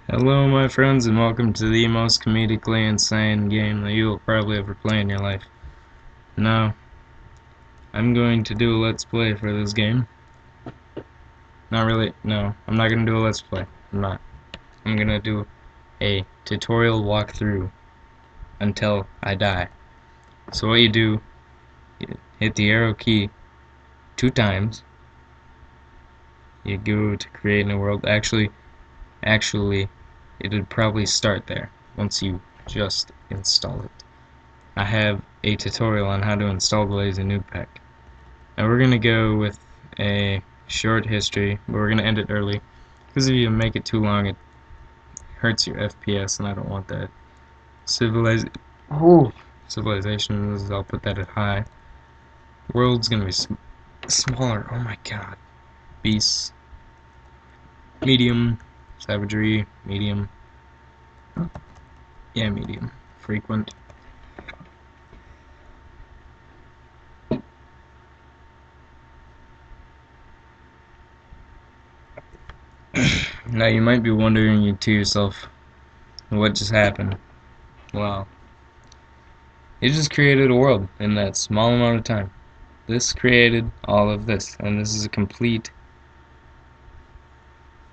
Hello my friends and welcome to the most comedically insane game that you will probably ever play in your life. Now, I'm going to do a let's play for this game. Not really, no, I'm not going to do a let's play. I'm not. I'm going to do a tutorial walkthrough until I die. So what you do, you hit the arrow key 2 times. You go to create a new world. Actually, it'd probably start there once you just install it. I have a tutorial on how to install Blaze in Noob Pack. Now we're gonna go with a short history, but we're gonna end it early because if you make it too long, it hurts your FPS, and I don't want that. Civilizations, I'll put that at high. World's gonna be smaller. Oh my god. Beasts, medium. Savagery, medium. Yeah, medium. Frequent. Now you might be wondering to yourself, what just happened? Well, it just created a world in that small amount of time. This created all of this, and this is a complete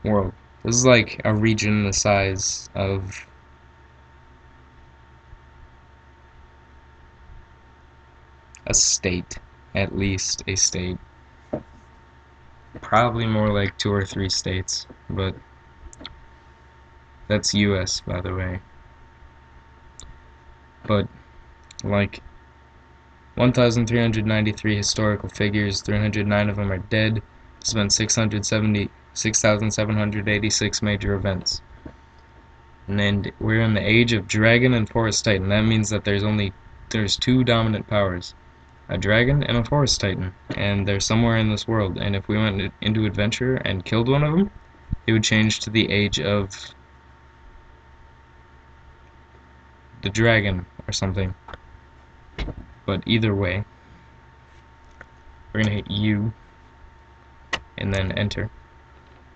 world. This is like a region the size of a state, at least a state. Probably more like 2 or 3 states, but that's US, by the way. But like 1,393 historical figures, 309 of them are dead. There's been 6,786 major events. And we're in the age of Dragon and Forest Titan. That means that there's 2 dominant powers. A dragon and a forest titan, and they're somewhere in this world, and if we went into adventure and killed one of them, it would change to the age of the dragon or something. But either way, we're gonna hit U and then enter,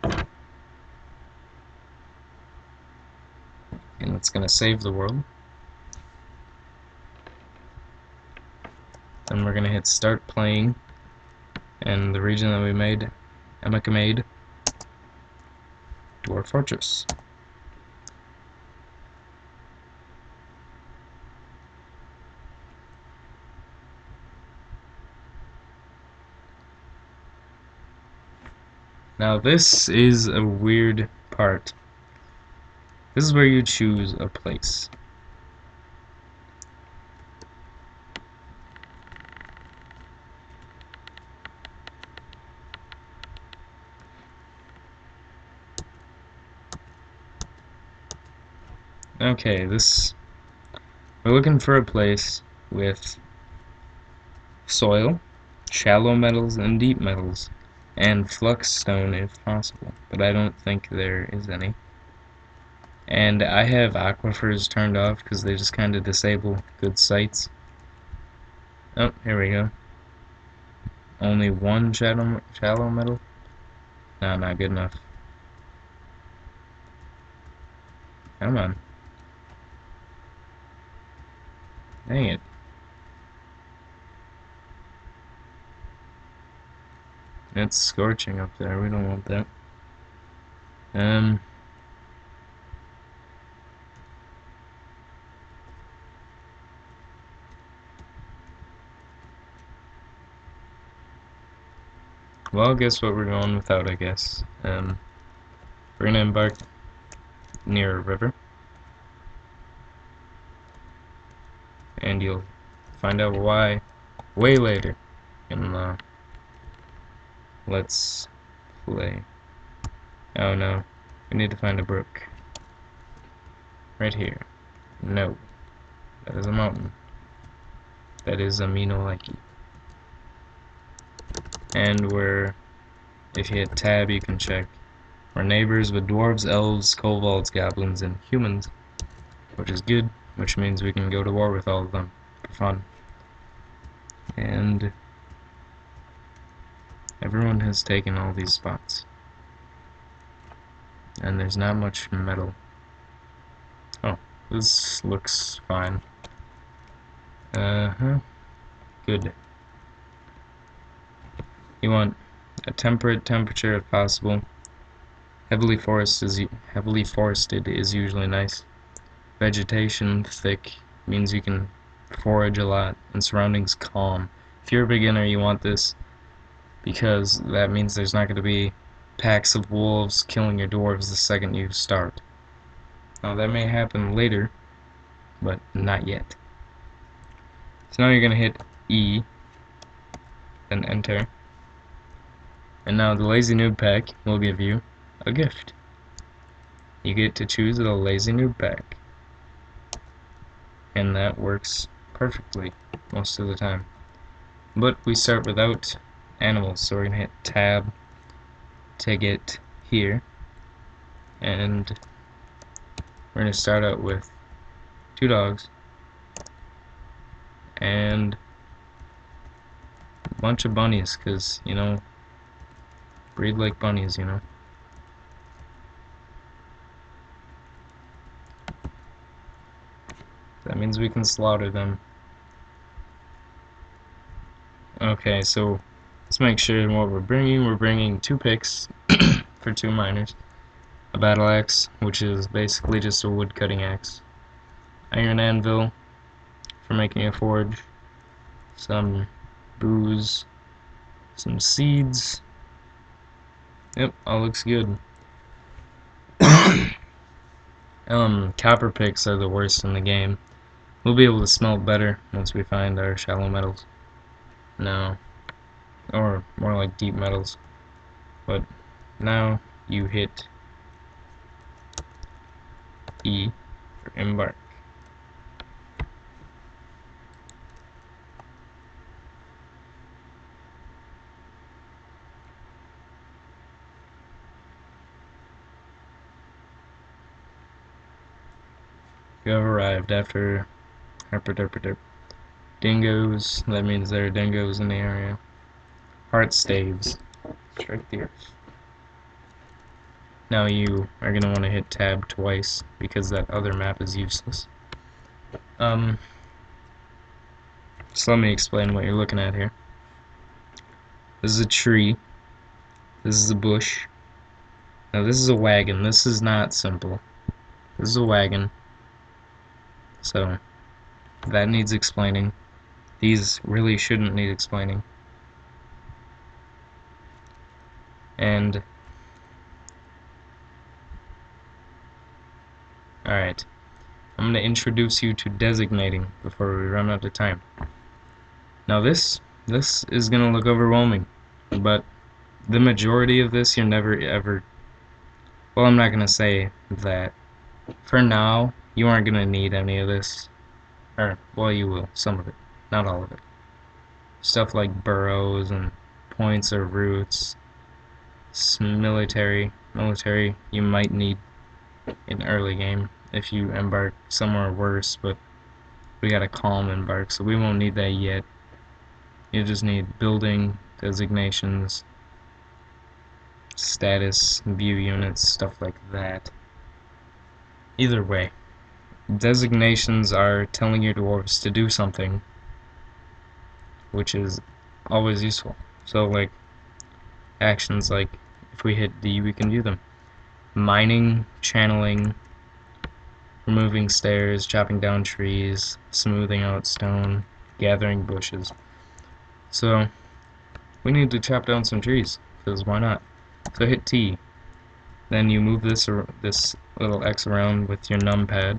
and it's gonna save the world. Then we're gonna hit start playing, and the region that we made, Emeka made, Dwarf Fortress. Now this is a weird part. This is where you choose a place. Okay, we're looking for a place with soil, shallow metals, and deep metals, and flux stone if possible, but I don't think there is any. And I have aquifers turned off because they just kind of disable good sites. Oh, here we go. Only 1 shallow metal? No, not good enough. Come on. Dang it. It's scorching up there, we don't want that. Well, guess what we're going without, I guess. We're gonna embark near a river, and you'll find out why way later in the Let's Play. Oh no, we need to find a brook. Right here. No, that is a mountain. That is a Minoliki. And if you hit tab, you can check. We're neighbors with dwarves, elves, kobolds, goblins, and humans, which is good, which means we can go to war with all of them for fun. And everyone has taken all these spots, and there's not much metal This looks fine. Good. You want a temperate temperature if possible. Heavily forested is usually nice. Vegetation thick means you can forage a lot, and surroundings calm. If you're a beginner, you want this because that means there's not going to be packs of wolves killing your dwarves the second you start. Now that may happen later, but not yet. So now you're going to hit E, then enter. And now the Lazy Noob pack will give you a gift. You get to choose the Lazy Noob pack. And that works perfectly most of the time. But we start without animals, so we're going to hit tab to get here. And we're going to start out with 2 dogs and a bunch of bunnies, because, you know, breed like bunnies, you know. That means we can slaughter them. Okay, so let's make sure what we're bringing 2 picks for 2 miners, a battle axe, which is basically just a wood cutting axe, iron anvil for making a forge, some booze, some seeds. Yep, all looks good. Copper picks are the worst in the game. We'll be able to smelt better once we find our shallow metals. No. Or more like deep metals. But now you hit E for embark. You have arrived after herp. Dingoes, that means there are dingoes in the area. Heart staves. Strike the earth. Now you are going to want to hit tab twice because that other map is useless. So let me explain what you're looking at here. This is a tree. This is a bush. Now this is a wagon. This is not simple. This is a wagon. So that needs explaining. These really shouldn't need explaining. And alright, I'm going to introduce you to designating before we run out of time. Now this is going to look overwhelming, but the majority of this you're never ever, well, I'm not going to say that. For now, you aren't going to need any of this. Or, well, you will, some of it, not all of it. Stuff like burrows and points or routes, military you might need in early game if you embark somewhere worse, but we got a calm embark, so we won't need that yet. You just need building, designations, status, view units, stuff like that. Either way, designations are telling your dwarves to do something, which is always useful. So like actions like if we hit D, we can view them. Mining, channeling, removing stairs, chopping down trees, smoothing out stone, gathering bushes. So we need to chop down some trees, because why not? So hit T. Then you move this little X around with your numpad.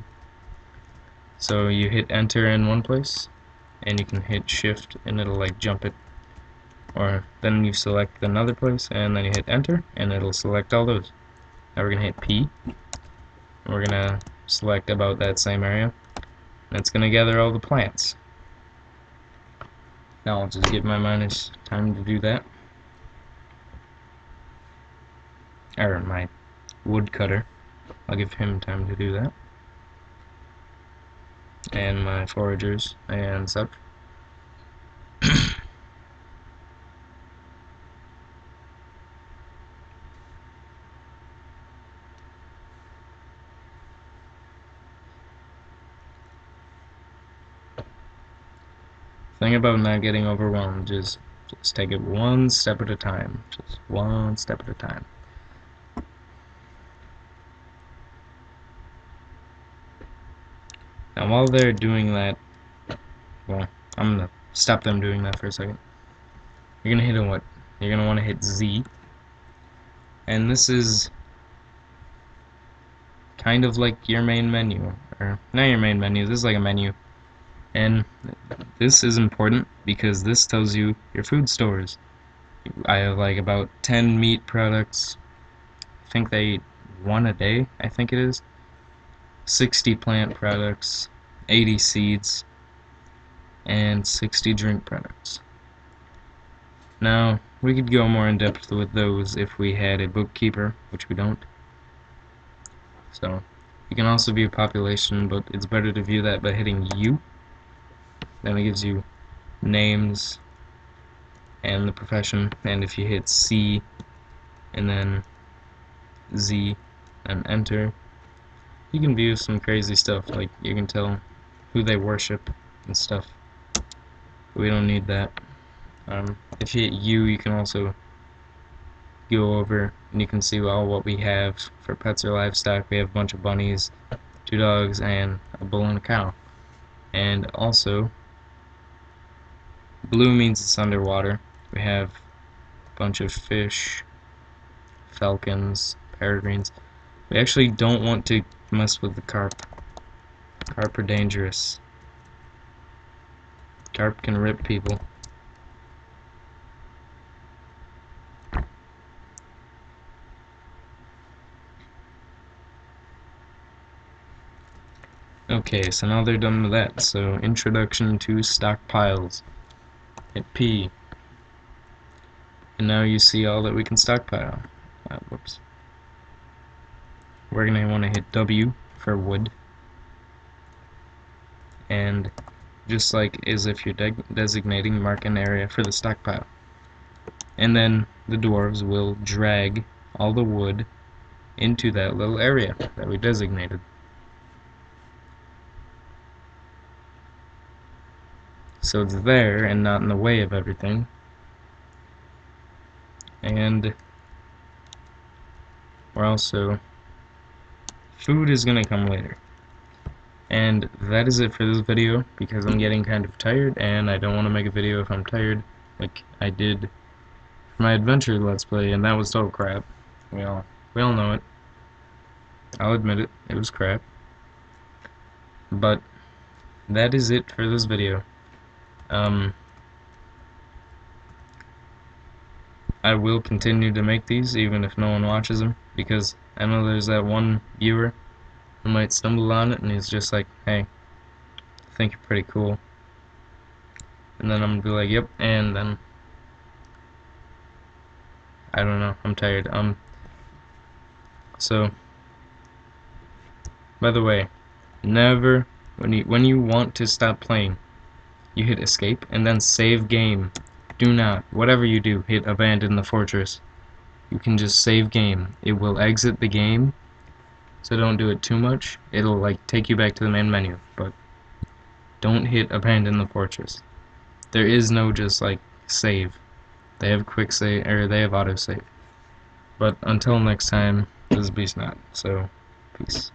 So you hit enter in one place, and you can hit shift and it'll like jump it. Or then you select another place and then you hit enter and it'll select all those. Now we're gonna hit P. And we're gonna select about that same area. And it's gonna gather all the plants. Now I'll just give my minus time to do that. Or my woodcutter. I'll give him time to do that. And my foragers and such. thing about not getting overwhelmed is just take it one step at a time. Just one step at a time. Now while they're doing that, well, I'm gonna stop them doing that for a second. You're gonna hit a what? You're gonna want to hit Z. And this is kind of like your main menu. Or not your main menu, this is like a menu. And this is important because this tells you your food stores. I have like about 10 meat products. I think they eat one a day, I think it is. 60 plant products, 80 seeds, and 60 drink products. Now, we could go more in depth with those if we had a bookkeeper, which we don't. So, you can also view population, but it's better to view that by hitting U. Then it gives you names and the profession, and if you hit C and then Z and enter, you can view some crazy stuff, like you can tell who they worship and stuff. We don't need that. If you hit U, you can also go over and you can see all what we have for pets or livestock. We have a bunch of bunnies, 2 dogs, and a bull and a cow. And also, blue means it's underwater. We have a bunch of fish, falcons, peregrines. We actually don't want to mess with the carp. Carp are dangerous. Carp can rip people. Okay, so now they're done with that. So, introduction to stockpiles. Hit P. And now you see all that we can stockpile. Whoops. We're going to want to hit W for wood. And just like as if you're designating, mark an area for the stockpile. And then the dwarves will drag all the wood into that little area that we designated. So it's there and not in the way of everything. And we're also, food is gonna come later. And that is it for this video, because I'm getting kind of tired and I don't want to make a video if I'm tired, like I did for my adventure let's play, and that was total crap. We all know it. I'll admit it, it was crap. But that is it for this video. I will continue to make these even if no one watches them, because I know there's that one viewer who might stumble on it and he's just like, hey, I think you're pretty cool. And then I'm gonna be like, yep, and then I don't know, I'm tired. So by the way, never when you want to stop playing, you hit escape and then save game. Do not, whatever you do, hit abandon the fortress. You can just save game. It will exit the game, so don't do it too much. It'll like take you back to the main menu, but don't hit abandon the fortress. There is no just like save. They have quick save, or they have auto save. But until next time, this is BeastNot, so peace.